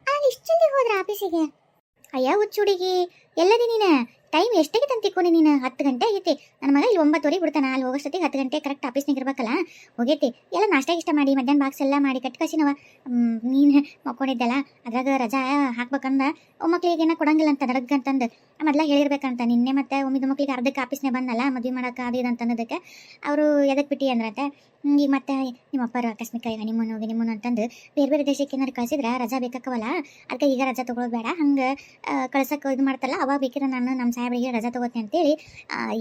ಅಲ್ಲಿ ಇಷ್ಟು ಜಲ್ದಿ ಹೋದ್ರ ಆಫೀಸಿಗೆ? ಅಯ್ಯ ಹುಚ್ಚು ಹುಡುಗಿ, ಎಲ್ಲದಿ ನೀನು? ಟೈಮ್ ಎಷ್ಟಾಗಿ ತಂತಿಕ್ಕೊಂಡಿ ನೀನು? 10 ಗಂಟೆ ಆಗೈತಿ. ನನ್ನ ಮಗ ಇಲ್ಲಿ 9:30 ಬಿಡ್ತಾನೆ. ಅಲ್ಲಿ ಹೋಗೋಷ್ಟೊತ್ತಿಗೆ 10 ಗಂಟೆ ಕರೆಕ್ಟ್ ಆಫೀಸ್ನಾಗ ಇರ್ಬೇಕಲ್ಲ. ಹೋಗೈತಿ ಎಲ್ಲ ನಾಷ್ಟ ಇಷ್ಟ ಮಾಡಿ ಮಧ್ಯಾಹ್ನ ಬಾಕ್ಸ್ ಎಲ್ಲ ಮಾಡಿ ಕಟ್ಕಸಿನವ. ನೀನು ಮಕ್ಕೊಂಡಿದ್ದಲ್ಲ, ಅದ್ರಾಗ ರಜಾ ಹಾಕ್ಬೇಕಂದ ಮಕ್ಳಿಗೆ ಏನೋ ಕೊಡಂಗಿಲ್ಲ ಅಂತ ದಡಗ್ ಅಂತಂದು ಮೊದಲ ಹೇಳಿರ್ಬೇಕಂತ. ನಿನ್ನೆ ಮತ್ತೆ ಒಮ್ಮಿದ ಮಕ್ಳಿಗೆ ಅರ್ಧಕ್ಕೆ ಆಫೀಸ್ನೇ ಬಂದಲ್ಲ ಮದುವೆ ಮಾಡೋಕೆ ಅದು ಇದು ಅಂತಂದಕ್ಕೆ ಅವರು ಎದಕ್ಕೆ ಬಿಟ್ಟು ಅಂದ್ರತ್ತೆ. ಈಗ ಮತ್ತೆ ನಿಮ್ಮಪ್ಪರು ಆಕಸ್ಮಿಕ ಹನಿಮೂನು ಅಂತಂದು ಬೇರೆ ಬೇರೆ ದೇಶಕ್ಕೆ ಏನಾರು ಕಳಿಸಿದ್ರೆ ರಜಾ ಬೇಕಾಕವಲ್ಲ. ಅದಕ್ಕೆ ಈಗ ರಜಾ ತೊಗೊಳೋದು ಬೇಡ, ಹಂಗೆ ಕಳ್ಸಕ್ಕೆ ಇದು ಮಾಡ್ತಲ್ಲ. ಅವಾಗ ಬೇಕಿದ್ರೆ ನಾನು ನಮ್ಮ ಸಾಹೇಬರಿಗೆ ರಜಾ ತೊಗೋತೀನಿ ಅಂತೇಳಿ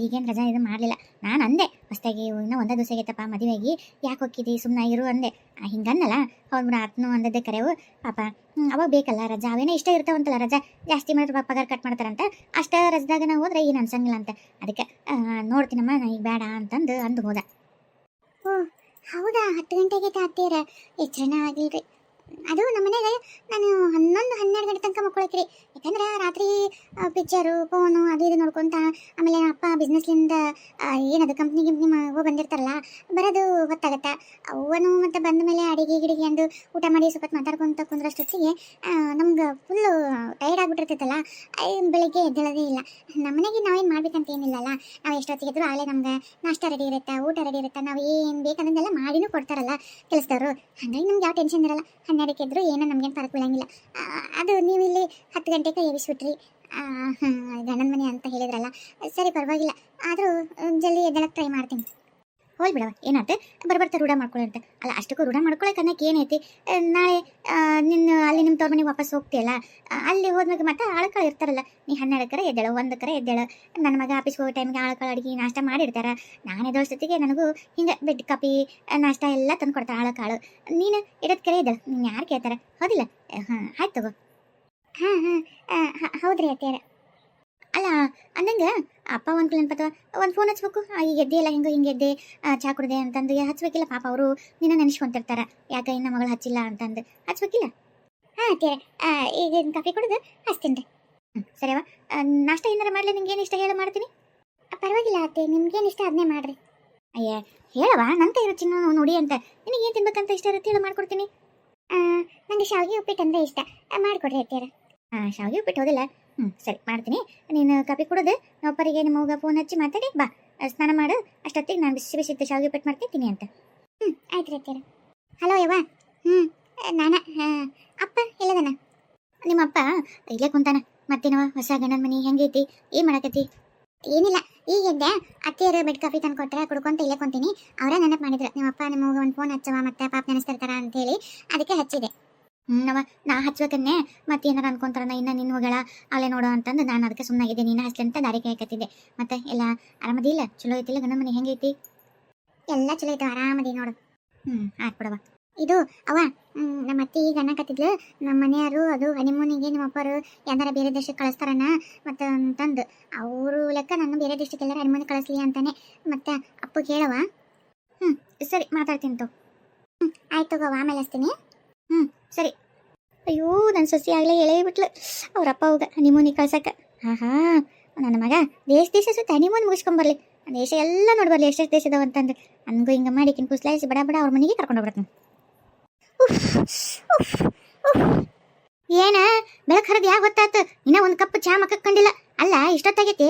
ಈಗೇನು ರಜಾ ಇದು ಮಾಡಲಿಲ್ಲ. ನಾನು ಅಂದೆ ಹೊಸ್ತಾಗಿ ಇನ್ನೂ ಒಂದೇ ದಿವಸ ಆಗೈತಪ್ಪ ಮದುವೆಗೆ, ಯಾಕೆ ಹೋಗಿದ್ದಿ ಸುಮ್ಮನೆ ಇರು ಅಂದೆ. ಹಿಂಗನ್ನಲ್ಲ, ಅವ್ರು ಬಿಡ ಆತ್ನು ಅಂದದ್ದೆ ಕರೆವು ಪಾಪ. ಅವಾಗ ಬೇಕಲ್ಲ ರಜಾ, ಅವೇನೋ ಇಷ್ಟ ಇರ್ತಾವಂತಲ್ಲ ರಜಾ. ಜಾಸ್ತಿ ಮಾಡಿದ್ರೆ ಪಗಾರ ಕಟ್ ಮಾಡ್ತಾರಂತ. ಅಷ್ಟ ರಜದಾಗ ನಾವು ಹೋದ್ರೆ ಏನು ಅನ್ಸಂಗಿಲ್ಲ ಅಂತ. ಅದಕ್ಕೆ ನೋಡ್ತೀನಮ್ಮ ನಾ ಈಗ ಬೇಡ ಅಂತಂದು ಅಂದು ಹೋದ. ಓ ಹೌದಾ? 10 ಗಂಟೆಗೆ ತಾತೀರ ಎಚ್ಚರನ ಆಗಿಲ್ರಿ. ಅದು ನಮ್ಮ ಮನೆಗೆ ನಾನು 11-12 ಗಂಟೆ ತನಕ ಮಕ್ಕೊಳಕ್ರಿ. ಯಾಕಂದ್ರೆ ರಾತ್ರಿ ಪಿಕ್ಚರು ಫೋನು ಅದು ಇದು ನೋಡ್ಕೊಂತ, ಆಮೇಲೆ ಅಪ್ಪ ಬಿಸ್ನೆಸ್ಲಿಂದ ಏನದು ಕಂಪ್ನಿ ಹೋಗಿ ಬಂದಿರ್ತಾರಲ್ಲ, ಬರೋದು ಹೊತ್ತಾಗತ್ತೆ. ಅವನು ಮತ್ತು ಬಂದ ಮೇಲೆ ಅಡಿಗೆ ಗಿಡಿಗೆ ಅಂದು ಊಟ ಮಾಡಿ ಸ್ವಲ್ಪ ಮಾತಾಡ್ಕೊಂತ ಕುಂದ್ರಷ್ಟೊತ್ತಿಗೆ ನಮ್ಗೆ ಫುಲ್ಲು ಟೈರ್ಡ್ ಆಗಿಬಿಟ್ಟಿರ್ತೈತಲ್ಲ, ಬೆಳಿಗ್ಗೆ ಎದ್ದೇಳೋದೇ ಇಲ್ಲ. ನಮ್ಮ ಮನೆಗೆ ನಾವೇನು ಮಾಡ್ಬೇಕಂತ ಏನಿಲ್ಲಲ್ಲ, ನಾವು ಎಷ್ಟೊತ್ತಿಗೆದ್ರು ಆಗಲೇ ನಮ್ಗೆ ನಾಷ್ಟ ರೆಡಿ ಇರುತ್ತೆ, ಊಟ ರೆಡಿ ಇರುತ್ತೆ, ನಾವು ಏನು ಬೇಕಂದೆಲ್ಲ ಮಾಡಿನೂ ಕೊಡ್ತಾರಲ್ಲ ಕೆಲಸದವರು. ಹಾಗಾಗಿ ನಮ್ಗೆ ಯಾವ ಟೆನ್ಷನ್ ಇರಲ್ಲ. 12ಕ್ಕೆ ಇದ್ರು ಏನೋ ನಮಗೇನು ಫರಕ್ ಬೀಳಂಗಿಲ್ಲ. ಅದು ನೀವು ಇಲ್ಲಿ 10 ಗಂಟೆಗೆ ಎಬ್ಬಿಸ್ಬಿಟ್ರಿ. ಗಂಡನ ಮನೆ ಅಂತ ಹೇಳಿದ್ರಲ್ಲ, ಸರಿ ಪರವಾಗಿಲ್ಲ. ಆದರೂ ಜಲ್ದಿ ಎದ್ದೇಳಕ್ಕೆ ಟ್ರೈ ಮಾಡ್ತೀನಿ. ಹೋಲ್ ಬಿಡವ, ಏನಾಯ್ತು ಬರ್ಬರ್ತಾ ರೂಢ ಮಾಡ್ಕೊಳ್ಳಂತೆ. ಅಲ್ಲ ಅಷ್ಟಕ್ಕೂ ರೂಢ ಮಾಡ್ಕೊಳಕ್ಕೆ ಅನ್ನಕ್ಕೆ ಏನೈತಿ? ನಾಳೆ ನಿನ್ನ ಅಲ್ಲಿ ನಿಮ್ಮ ತವ್ರ ಮನೆಗೆ ವಾಪಸ್ ಹೋಗ್ತೀಯಲ್ಲ, ಅಲ್ಲಿ ಹೋದ್ಮೇಲೆ ಮತ್ತೆ ಆಳ್ಕಾಳು ಇರ್ತಾರಲ್ಲ. ನೀ 12ಕ್ಕರೆ ಎದ್ದೇಳು, 1ಕ್ಕರೆ ಎದ್ದೇಳು. ನನ್ನ ಮಗ ಆಫೀಸ್ಗೆ ಹೋಗೋ ಟೈಮ್ಗೆ ಆಳ್ಕಾಳು ಅಡುಗೆ ನಾಷ್ಟ ಮಾಡಿರ್ತಾರೆ. ನಾನು ಎದ್ದೋಷ್ಟೊತ್ತಿಗೆ ನನಗೂ ಹಿಂಗೆ ಬೆಡ್ ಕಾಫಿ ನಾಷ್ಟ ಎಲ್ಲ ತಂದು ಕೊಡ್ತಾರೆ ಆಳ್ಕಾಳು. ನೀನು ಇಡೋದು ಕರೆ ಎದ್ದೇಳು, ನೀನು ಯಾರು ಕೇಳ್ತಾರೆ? ಹೌದಿಲ್ಲ? ಆಯ್ತು ತಗೋ. ಹೌದ್ರಿ ಅತ್ತೆಯರ. ಅಲ್ಲ ಅಂದಂಗೆ ಅಪ್ಪ ಒಂದು ನೆನಪತ್ತವ, ಒಂದು ಫೋನ್ ಹಚ್ಬೇಕು. ಈಗ ಎದ್ದೆ ಇಲ್ಲ, ಹಿಂಗೆ ಎದ್ದೆ ಚಾ ಕುಡ್ದೆ ಅಂತಂದು ಹಚ್ಬೇಕಿಲ್ಲ? ಪಾಪ ಅವರು ನಿನ್ನ ನೆನೆಸ್ಕೊಂತಿರ್ತಾರೆ, ಯಾಕೆ ಇನ್ನು ಮಗಳು ಹಚ್ಚಿಲ್ಲ ಅಂತಂದು ಹಚ್ಬೇಕಿಲ್ಲ? ಅತ್ತೆಯರ ಈಗ ಕಾಫಿ ಕುಡಿದು ಹಚ್ತೀನಿ ರೀ. ಸರಿಯವ, ನಾಷ್ಟ ಏನಾರ ಮಾಡಲಿ? ನಿಂಗೆ ಏನು ಇಷ್ಟ ಹೇಳ ಮಾಡ್ತೀನಿ. ಪರವಾಗಿಲ್ಲ ಅತ್ತೆ, ನಿಮ್ಗೇನು ಇಷ್ಟ ಅದನ್ನೇ ಮಾಡಿರಿ. ಅಯ್ಯ ಹೇಳವಾ ನನ್ನ ಕೈ ರುಚಿ ನೋಡಿ ಅಂತ. ನಿನಗೆ ಏನು ತಿನ್ಬೇಕಂತ ಇಷ್ಟ ಇರುತ್ತೆ ಹೇಳು ಮಾಡ್ಕೊಡ್ತೀನಿ. ನನಗೆ ಶಾವಿಗೆ ಉಪ್ಪಿಟ್ಟು ಅಂದರೆ ಇಷ್ಟ, ಮಾಡಿಕೊಡ್ರಿ ಅತ್ತೀರ. ಶಾವಿಗೆ ಉಪ್ಪಿಟ್ಟು ಹೋದಿಲ್ಲ. ಸರಿ ಮಾಡ್ತೀನಿ. ನೀನು ಕಾಫಿ ಕುಡಿದು ಒಬ್ಬರಿಗೆ ನಿಮ್ಮ ಹೋಗ ಫೋನ್ ಹಚ್ಚಿ ಮಾತಾಡಿ ಬಾ, ಸ್ನಾನ ಮಾಡು. ಅಷ್ಟೊತ್ತಿಗೆ ನಾನು ಬಿಸಿ ಬಿಸಿದ್ದು ಶಾವಿಗೆ ಉಪ್ಪಿಟ್ಟು ಮಾಡ್ತೀನಿ ಅಂತ. ಆಯ್ತು ರೀ ಅತ್ತೀರ. ಹಲೋ ಯವ್ವ. ನಾನ ಅಪ್ಪ ಎಲ್ಲದನ? ನಿಮ್ಮ ಅಪ್ಪ ಇಲ್ಲೇ ಕುಂತಾನ. ಮತ್ತೇನವ ಹೊಸ ಗಂಡನ ಮನೆ ಹೆಂಗೈತಿ, ಏನು ಮಾಡಕತ್ತಿ? ಏನಿಲ್ಲ, ಈಗ ಎದ್ದೆ. ಅತ್ತೆಯರು ಬೆಡ್ ಕಾಫಿ ತಂದು ಕೊಟ್ಟರೆ ಕುಡ್ಕೊಂತ ಇಲ್ಲೇ ಕುಂತೀನಿ. ಅವರೇ ನೆನಪು ಮಾಡಿದ್ರು, ನಿಮ್ಮ ಅಪ್ಪ ನಿಮ್ಮ ಒಂದು ಫೋನ್ ಹಚ್ಚವ ಮತ್ತೆ ಪಾಪ ನೆನೆಸ್ತಿರ್ತಾರ ಅಂತೇಳಿ ಅದಕ್ಕೆ ಹಚ್ಚಿದೆ. ನಾ ಹಚ್ಬೇಕನ್ನೇ ಮತ್ತೇನಾರ ಅನ್ಕೊಂತಾರ ಇನ್ನ ನಿನ್ನ ಹೋಗಳ ಅಲ್ಲೇ ನೋಡೋ ಅಂತಂದು ನಾನು ಅದಕ್ಕೆ ಸುಮ್ಮನಾಗಿದ್ದೆ. ನೀನು ಹಚ್ಲಿ ಅಂತ ದಾರಿ ಕಾಯಕತ್ತಿದ್ದೆ. ಮತ್ತೆ ಎಲ್ಲ ಆರಾಮದಿಲ್ಲ? ಚಲೋ ಐತಿಲ್ಲ ಗಂಡನ ಮನೆ ಹೆಂಗೈತಿ? ಎಲ್ಲ ಚಲೋ ಐತೆ, ಆರಾಮದಿ ನೋಡು. ಆಯ್ತು ಬಿಡವ. ಇದು ಅವ ನಮ್ಮ ಅತ್ತಿ ಈಗ ಅನ್ನಕತ್ತಿದ್ಲು, ನಮ್ಮ ಮನೆಯವರು ಅದು ಹನಿಮೂನಿಗೆ ನಿಮ್ಮ ಅಪ್ಪರು ಯಾವ್ದಾರ ಬೇರೆ ದೇಶಕ್ಕೆ ಕಳಿಸ್ತಾರಣ್ಣ ಮತ್ತು ಅಂತಂದು. ಅವರು ಲೆಕ್ಕ ನನ್ನ ಬೇರೆ ದೇಶಕ್ಕೆ ಎಲ್ಲಾರ ಹನಿಮೂನಿಗೆ ಕಳಿಸ್ಲಿ ಅಂತಾನೆ. ಮತ್ತೆ ಅಪ್ಪ ಕೇಳವ. ಸರಿ ಮಾತಾಡ್ತೀನಿ ತೋ. ಆಯ್ತು ತಗೋ, ಆಮೇಲೆ ಹಚ್ತೀನಿ. ಸರಿ. ಅಯ್ಯೋ ನನ್ನ ಸೊಸಿ ಆಗಲೇ ಎಳೆ ಬಿಟ್ಲು ಅವ್ರಪ್ಪ ಹೋಗ ಹನಿಮೂನಿಗೆ ಕಳ್ಸಕ್ಕೆ. ನನ್ನ ಮಗ ದೇಶ ಸುತ್ತ ಹನಿಮೂನ್ ಮುಗಿಸ್ಕೊಂಬರ್ಲಿ, ದೇಶ ಎಲ್ಲ ನೋಡ್ಬರ್ಲಿ ಎಷ್ಟೆಷ್ಟು ದೇಶದವ ಅಂತಂದು. ನನಗೂ ಹಿಂಗೆ ಮಾಡಿ ಕುಸ್ಲಾಯಿಸಿ ಬಡ ಬಡ ಅವ್ರ ಮನೆಗೆ ಕರ್ಕೊಂಡು ಹೋಗ್ಬಿಡ್ತೀನಿ. ಏನ ಬೆಳಕ್ ಹರಿದು ಯಾವ ಗೊತ್ತಾತು? ಇನ್ನ ಒಂದು ಕಪ್ ಚಾ ಮಕ್ಕಕ್ ಕಂಡಿಲ್ಲ. ಅಲ್ಲ ಇಷ್ಟೊತ್ತಾಗೈತಿ,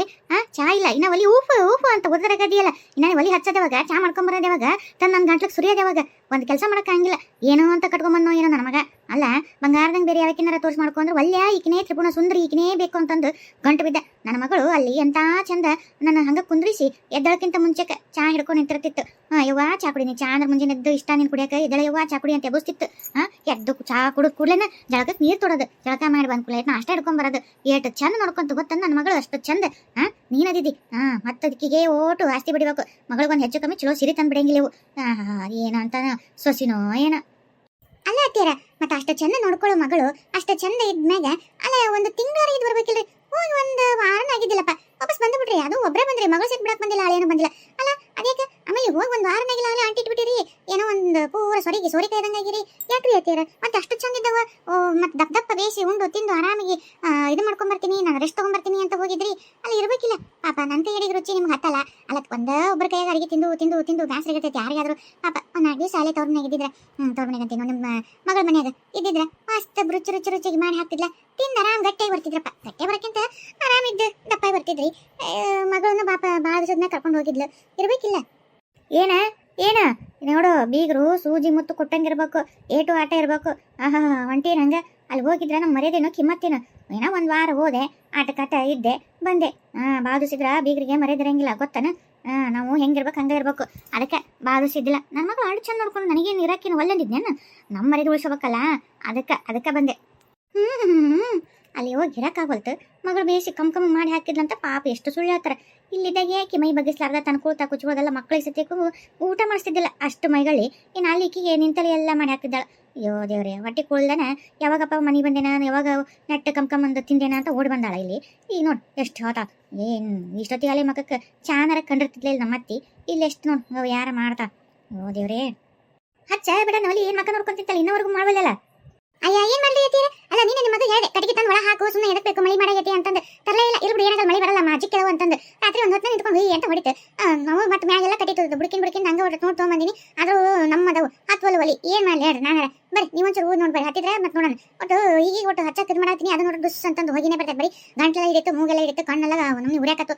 ಚಾ ಇಲ್ಲ ಇನ್ನ ಒಲಿ ಊಫು ಊಫು ಅಂತ ಓದರಾಗದಿಯಲ್ಲ. ಇನ್ನ ಒಲಿ ಹಚ್ಚದೇವಾಗ ಚಾ ಮಾಡ್ಕೊಂಬರೋದೇವಾಗ ತನ್ನ ನನ್ನ ಗಂಟ್ಲಿಗೆ ಸುರಿಯೋದೇವಾಗ ಒಂದು ಕೆಲಸ ಮಾಡಕ್ಕಾಗಿಲ್ಲ. ಏನೋ ಅಂತ ಕಟ್ಕೊಂಬನ್ನೋ ಏನೋ ನನ್ನ ಮಗ. ಅಲ್ಲ ಬಂಗಾರದಂಗೆ ಬೇರೆ ಯಾವಕ್ಕಿನಾರ ತೋರಿಸಿ ಮಾಡ್ಕೊಂಡ್ರೆ ಒಲ್ಯ ಈಕಿನೇ ತ್ರಿಪುಣ ಸುಂದರಿ ಈಕಿನೇ ಬೇಕು ಅಂತಂದು ಗಂಟು ಬಿದ್ದ. ನನ್ನ ಮಗಳು ಅಲ್ಲಿ ಎಂತ ಚಂದ ನನ್ನ ಹಂಗ ಕುಂದ್ರಿಸಿ ಎದ್ದಳಕ್ಕಿಂತ ಮುಂಚೆಕ್ಕೆ ಚಾ ಹಿಡ್ಕೊಂಡು ನಿಂತಿರ್ತಿತ್ತು. ಯವ್ವ ಚಾ ಕುಡಿ, ನೀ ಚಾ ಅಂದ್ರೆ ಮುಂಜಾನೆ ಎದ್ದು ಇಷ್ಟ ನೀನು ಕುಡಿಯಕ್ಕೆ ಎದ್ದಳ ಯವ್ವ ಚಾ ಕುಡಿ ಅಂತ ಎಬ್ಬಿಸ್ತಿತ್ತು. ಎದ್ದು ಚಾ ಕುಡಿದ್ ಕೂಡಲೇನ ಜಳಕಕ್ಕೆ ನೀರು ತೊಡೋದು, ಜಳಕ ಮಾಡಿ ಬಂದ್ ಕೂಡಲೇ ನಾಷ್ಟ ಹಿಡ್ಕೊಂಡ್ ಬರೋದು. ಏಟು ಚಂದ ನೋಡ್ಕೊಂತ ಗೊತ್ತಂದ ನನ್ನ ಮಗಳು ಅಷ್ಟು ಚಂದ. ನೀನದಿದ್ದಿ ಮತ್ತದಕ್ಕಿಗೆ ಓಟು ಆಸ್ತಿ ಬಿಡಬೇಕು. ಮಗಳಿಗೊಂದು ಹೆಚ್ಚು ಕಮ್ಮಿ ಚಲೋ ಸಿರಿ ತಂದು ಬಿಡಂಗಿಲ್ಲ ಇವು. ಏನೋ ಅಂತ ಸೊಸಿನೋ ಏನೋ ಅಲ್ಲ ಅತ್ತೀರ. ಮತ್ತೆ ಅಷ್ಟು ಚಂದ ನೋಡ್ಕೊಳ್ಳೋ ಮಗಳು ಅಷ್ಟು ಚಂದ ಇದ್ಮ್ಯಾಗ ಅಲ್ಲ ಒಂದು ತಿಂಗಳ ಇದು ಬರ್ಬೇಕಿಲ್ರಿ. ಹೋಗಿ ಒಂದು ವಾರನ ಆಗಿದ್ದಿಲ್ಲಪ್ಪ, ವಾಪಸ್ ಬಂದ್ಬಿಟ್ರಿ. ಅದು ಒಬ್ಬರೇ ಬಂದ್ರಿ, ಮಗಳು ಸಿಟ್ಟು ಬಿಡಕ್ ಬಂದಿಲ್ಲ, ಆಳೇನೋ ಬಂದಿಲ್ಲ. ಅಲ್ಲ ಅದೇಕ ಆಮೇಲೆ ಹೋಗಿ ಒಂದು ವಾರನಾಗಿಲ್ಲ ಆಗಲೇ ಅಂಟಿ ಇಟ್ಬಿಟ್ಟಿರಿ. ಏನೋ ಒಂದು ಪೂರ ಸೋರಿಕೆ ಇದ್ದಂಗಾಗಿರಿ. ಯಾಕ್ರಿ ಅತ್ತೀರ? ಮತ್ತೆ ಅಷ್ಟು ಚಂದ ಇದ್ದವ ಮತ್ತೆ ದಪ್ಪ ಬೇಯಿಸಿ ಉಂಡು ತಿಂದು ಆರಾಮಿಗೆ ಇದು ಮಾಡ್ಕೊಂಬರ್ತೀನಿ, ನಾನು ರೆಸ್ಟ್ ತೊಗೊಂಬರ್ತೀನಿ ಅಂತ ಹೋಗಿದ್ರಿ. ಅಲ್ಲಿ ಇರ್ಬೇಕಿಲ್ಲ ಪಾಪ. ನನ್ನ ಕೈಯಡಿಗೆ ರುಚಿ ನಿಮ್ಗೆ ಹತ್ತಲ್ಲ. ಅಲ್ಲ ಒಬ್ಬರ ಕೈಯಾಗ ಅಡಿಗೆ ತಿಂದು ತಿಂದು ತಿಂದು ಬ್ಯಾಸರಿಗತ್ತೈತಿ ಯಾರಿಗಾದ್ರು. ಪಾಪ ಒಂದು 4 ದಿವಸ ಅಲ್ಲೇ ತವ್ರ ಮನೆಗೆ ಇದ್ದಿದ್ರೆ, ತವ್ರ ಮನೆಗೆ ಅಂತೀನೋ ನಿಮ್ಮ ಮಗಳ ಮನೆಯಾಗ ಇದ್ದಿದ್ರೆ ಮಸ್ತ್ ರುಚಿಗೆ ಮಾಡಿ ಹಾಕ್ತಿದ್ಲ. ತಿಂದು ಆರಾಮ್ ಗಟ್ಟಿಯಾಗಿ ಬರ್ತಿದ್ರಪ್ಪ. ಗಟ್ಟಿ ಬರೋಕ್ಕಿಂತ ಆರಾಮಿದ್ದು ದಪ್ಪಾಗಿ ಬರ್ತಿದ್ರಿ. ಮಗಳನ್ನ ಪಾಪ ಭಾಳ ದಿವಸದನ್ನ ಕರ್ಕೊಂಡು ಹೋಗಿದ್ಲು. ಇರ್ಬೇಕಿಲ್ಲ ಏನ ನೋಡು, ಬೀಗರು ಸೂಜಿ ಮುತ್ತು ಕೊಟ್ಟಂಗಿರ್ಬೇಕು, ಏಟು ಆಟ ಇರ್ಬೇಕು. ಹೊಂಟಿ ನಂಗೆ ಅಲ್ಲಿ ಹೋಗಿದ್ರೆ ನಮ್ಮ ಮರ್ಯಾದೇನೋ ಕಿಮ್ಮತ್ತೇನೋ. ಏನೋ ಒಂದು ವಾರ ಹೋದೆ, ಆಟಕಾಟ ಇದ್ದೆ ಬಂದೆ. ಬಾದುಸಿದ್ರ ಬೀಗರಿಗೆ ಮರ್ಯಾದಿರಂಗಿಲ್ಲ ಗೊತ್ತನ. ನಾವು ಹೆಂಗಿರ್ಬೇಕು ಹಂಗೆ ಇರ್ಬೇಕು. ಅದಕ್ಕೆ ಬಾದುಸಿದ್ದಿಲ್ಲ. ನನ್ನ ಮಗಳು ಆಡು ಚಂದ ನೋಡ್ಕೊಂಡು ನನಗೇನು ಇರಾಕೇನು ಒಲ್ಲಂದಿದ್ನೇನು, ನಮ್ಮ ಮರ್ಯಾದೆ ಉಳಿಸ್ಬೇಕಲ್ಲ. ಅದಕ್ಕೆ ಬಂದೆ. ಅಲ್ಲಿ ಹೋಗಿ ಇರಕ್ಕಾಗೋಲ್ತು. ಮಗಳು ಬೇಯಿಸಿ ಕಮ್ ಮಾಡಿ ಹಾಕಿದ್ಲಂತ ಪಾಪ ಎಷ್ಟು ಸುಳ್ಳು ಹೇಳ್ತಾರೆ. ಇಲ್ಲಿದ್ದಾಗ ಏಕೆ ಮೈ ಬಗ್ಗಿಸ್ಲಾರ್ದ ತನ್ನ ಕೂಳ್ತಾ ಕುಚ್ಬೋದಲ್ಲ. ಮಕ್ಕಳಿಗೆ ಸತ್ಯಕ್ಕೂ ಊಟ ಮಾಡಿಸ್ತಿದ್ದಿಲ್ಲ ಅಷ್ಟು ಮೈಗಳಿ. ಇನ್ನು ಅಲ್ಲಿ ಈಕಿಗೆ ನಿಂತಲ್ಲಿ ಎಲ್ಲ ಮಾಡಿ ಹಾಕಿದ್ದಾಳೆ. ಅಯ್ಯೋ ದೇವ್ರೆ, ಹೊಟ್ಟೆ ಕುಳ್ದನ ಯಾವಾಗಪ್ಪ ಮನೆ ಬಂದೇನ, ಯಾವಾಗ ನೆಟ್ಟ ಕಮ್ಕಂಬಂದು ತಿಂದೇನ ಅಂತ ಓಡಿ ಬಂದಾಳ ಇಲ್ಲಿ. ಈಗ ನೋಡಿ ಎಷ್ಟು ಹೋತ. ಏನು ಇಷ್ಟೊತ್ತಿಗೆ ಅಲ್ಲಿ ಮಕ್ಕಕ್ಕೆ ಚಾನರ ಕಂಡಿರ್ತಿದ್ಲ ಇಲ್ಲಿ ನಮ್ಮತ್ತಿ. ಇಲ್ಲಿ ಎಷ್ಟು ನೋಡಿ ಯಾರ ಮಾಡ್ತಾ. ಅಯ್ಯೋ ದೇವ್ರೇ, ಹಚ್ಚ ಬಿಡ ನೋಡಿ ಏನು ಮಕ್ಕ ನೋಡ್ಕೊಂತಿತ್ತಲ್ಲ, ಇನ್ನವರೆಗೂ ಮಾಡಬಲ್ಲಲ್ಲ. ಅಯ್ಯ ಏನು ಮಾಡ್ಲಿ ಅತ್ತೀರ? ಅಲ್ಲ ನೀನು ನಿಮ್ಮ ಮಗ ಹೇಳಿದೆ ಕಟ್ಟಿಗೆ ತಂದು ಒಳ ಹಾಕು, ಸುಮ್ಮನೆ ಎದಕ್ಕೆ ಬೇಕು ಮಳೆ ಮಾಡಾಗೈತಿ ಅಂತಂದು. ತರಲೇ ಇಲ್ಲ. ಇರ್ಬಿಡಿ ಏನಾಗಲ್ಲ, ಮಳೆ ಬರಲ್ಲ ಅಜ್ಜಿ ಕೆಲವು ಅಂತಂದು. ರಾತ್ರಿ ಒಂದು ಹೊತ್ತು ನಿಂತ್ಕೊಂಡು ಅಂತ ಹೊಡಿತು. ನಾವು ಮತ್ತೆ ಮ್ಯಾಗೆಲ್ಲ ಕಟ್ಟಿತ್ತು ಬುಡಕಿನ ಹಂಗೆ ಹೊರಟು ನೋಡಿ ತೊಗೊಂಬಂದಿನಿ. ಆದರೂ ನಮ್ಮದವು ಹತ್ತುವಲ್ಲ ಒಲಿ. ಏನು ಮಾಡಲಿ ಹೇಳ್ರಿ ನಾನು ಬರ್ರಿ ನೀವೊಂಚೂರು ಊರು ನೋಡ್ಬಾರಿ. ಹತ್ತಿದ್ರೆ ಮತ್ತೆ ನೋಡೋಣ. ಈಗ ಒಟ್ಟು ಹಚ್ಚಕ್ಕೆ ಇದು ಮಾಡತ್ತೀನಿ. ಅದು ನೋಡಿ ದುಸ್ ಅಂತಂದು ಹೋಗಿನೇ ಬರ್ತದೆ. ಬರೀ ಗಂಟೆಲ್ಲ ಹಿಡಿತು, ಮೂಗೆಲ್ಲ ಹಿಡಿತು, ಕಣ್ಣೆಲ್ಲ ನಮ್ಗೆ ಉರಿಯಾಕತ್ತು.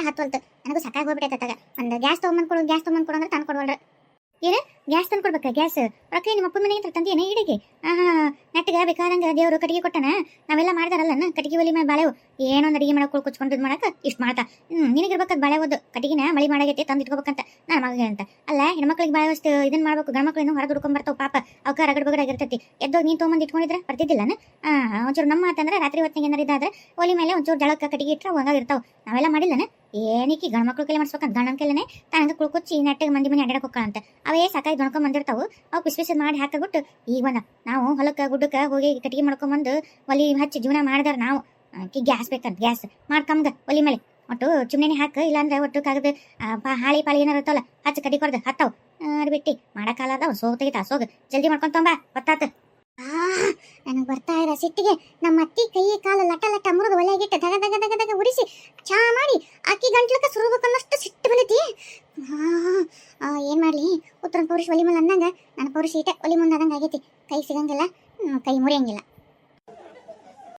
ಹತ್ತುವಲ್ತು. ನನಗೂ ಸಾಕಾಗಿ ಹೋಗ್ಬಿಟ್ಟೈತಾಗ. ಒಂದು ಗ್ಯಾಸ್ ತೊಗೊಂಬಂದ್ಕೊಡು ಅಂದ್ರೆ ತಂದು ಕೊಡ್ವಲ್ರಿ. ಏನು ಗ್ಯಾಸ್ ತಂದು ಕೊಡ್ಬೇಕಾ? ಗ್ಯಾಸ್ ರೊಕ್ಕ ನಿಮ್ಮ ಅಪ್ಪನ ಮನೆಗೆ ತಂದು ಏನೇ ಹಿಡಿಗೆ? ನೆಟ್ಟಿಗೆ ಬೇಕಾದಂಗೆ ದೇವರು ಕಟ್ಟಿಗೆ ಕೊಟ್ಟನ. ನಾವೆಲ್ಲ ಮಾಡ್ತಾರಲ್ಲ ಕಟ್ಟಿಗೆ ಒಲಿ ಮೇಲೆ ಬಾಳೆವು ಏನೊಂದು ಅಡಿಗೆ ಮಾಡಕ್ಕೆ ಕುಚ್ಕೊಂಡು ಇದು ಮಾಡಕ್ಕೆ ಇಷ್ಟು ಮಾಡ್ತಾ. ನಿನಗಿರ್ಬೇಕದು ಬಾಳೆ ಓದು ಕಟ್ಟಿಗೆನ ಮಳೆ ಮಾಡಾಗೈತಿ ತಂದು ಇಟ್ಕೋಬೇಕಂತ ನನ್ನ ಮಗಳಿಗೆ ಅಂತ. ಅಲ್ಲ ಹೆಣ್ಮಕ್ಳಿಗೆ ಬಾಳೆ ವಸ್ತು ಇದನ್ನ ಮಾಡ್ಬೇಕು. ಗಂಡ್ಮಕ್ಳು ಇನ್ನೂ ಹೊರಗೆ ದುಡ್ಕೊಂಡ್ ಬರ್ತಾವೆ ಪಾಪ. ಅವಕ್ಕ ರಗಡ್ ಬಗಡಾಗಿರ್ತೈತಿ. ಎದ್ದೋ ನೀನು ತೊಗೊಂಬಂದು ಇಟ್ಕೊಂಡಿದ್ರೆ ಬರ್ತಿದ್ದಿಲ್ಲ. ಒಂಚೂರು ನಮ್ಮ ಮಾತಂದ್ರೆ ರಾತ್ರಿ ಹೊತ್ತಿಗೆ ಏನಾರು ಇದಾದ್ರೆ ಒಲಿ ಮೇಲೆ ಒಂಚೂರು ಜಳಕ್ಕೆ ಕಟ್ಟಿಗೆ ಇಟ್ಟರೆ ಹಂಗಾಗಿರ್ತಾವೆ. ನಾವೆಲ್ಲ ಮಾಡಿಲ್ಲನ. ಏನಕ್ಕೆ ಗಂಡ್ಮಕ್ಳು ಕೈಲಿ ಮಾಡಿಸ್ಬೇಕಂತ ಗಂಡನ ಕೈಲೇ ತನಗೆ ಕುಳ್ಕೊಚ್ಚಿ ನೆಟ್ಟಿಗೆ ಮಂದಿ ಮನೆ ಅಡ್ಡಾಡಕ್ಕೆ ಹೋಗ್ಕಂತ. ಅವೇ ಸಾಕಾಗಿ ದೊಣ್ಕೊಂಡ್ ಬಂದಿರ್ತಾವು. ಅವು ಪಿಸಿ ಮಾಡಿ ಹಾಕಿಬಿಟ್ಟು ಈಗ ಬಂದ ನಾವು ಹೊಲಕ್ಕೆ ಗುಡ್ಡಕ್ಕೆ ಹೋಗಿ ಕಟ್ಟಿಗೆ ಮಾಡ್ಕೊಂಬಂದು ಒಲಿ ಹಚ್ಚಿ ಜೀವನ ಮಾಡಿದಾರೆ ನಾವು. ಗ್ಯಾಸ್ ಬೇಕಂತ ಗ್ಯಾಸ್ ಮಾಡ್ಕಂಗ ಒಲಿ ಮೇಲೆ ಒಟ್ಟು ಚಿಮ್ನೆನೆ ಹಾಕ. ಇಲ್ಲಾಂದ್ರೆ ಒಟ್ಟು ಕಾಗದ ಹಾಳಿ ಪಾಳಿ ಏನಾರು ಇರ್ತಾವಲ್ಲ ಹಚ್ಚಿ ಕಟ್ಟಿ ಕೊಡ್ದು ಹತ್ತಾವು ಬಿಟ್ಟು ಮಾಡೋಕ್ಕಾಗದ. ಸೋಗ್ ತೆಗಿತಾ ಸೋಗ್ ಜಲ್ದಿ ಮಾಡ್ಕೊಂತಂಬ ಗೊತ್ತಾತ. ನನಗೆ ಬರ್ತಾ ಇರೋ ಸಿಟ್ಟಿಗೆ ನಮ್ಮ ಅತ್ತಿ ಕೈ ಕಾಲು ಲಟ ಲಟ ಮುರಿದು ಒಲೆಗಿಟ್ಟು ದಗ ದಗ ದಗ ದಗ ಉರಿಸಿ ಚಾ ಮಾಡಿ ಅಕ್ಕಿ ಗಂಟ್ಲಕ್ಕೆ ಸುರಬೇಕನ್ನಷ್ಟು ಸಿಟ್ಟು ಬಂದೈತಿ. ಏನು ಮಾಡಲಿ, ಉತ್ತರ ಪೌರುಷ ಒಲಿ ಮೇಲೆ ಅನ್ನಂಗ ನನ್ನ ಪೌರುಷ ಈಟ ಒಲಿ ಮುಂದೆ ಆದಂಗೆ ಆಗೈತಿ. ಕೈ ಸಿಗಂಗಿಲ್ಲ, ಕೈ ಮುರಿಯಂಗಿಲ್ಲ.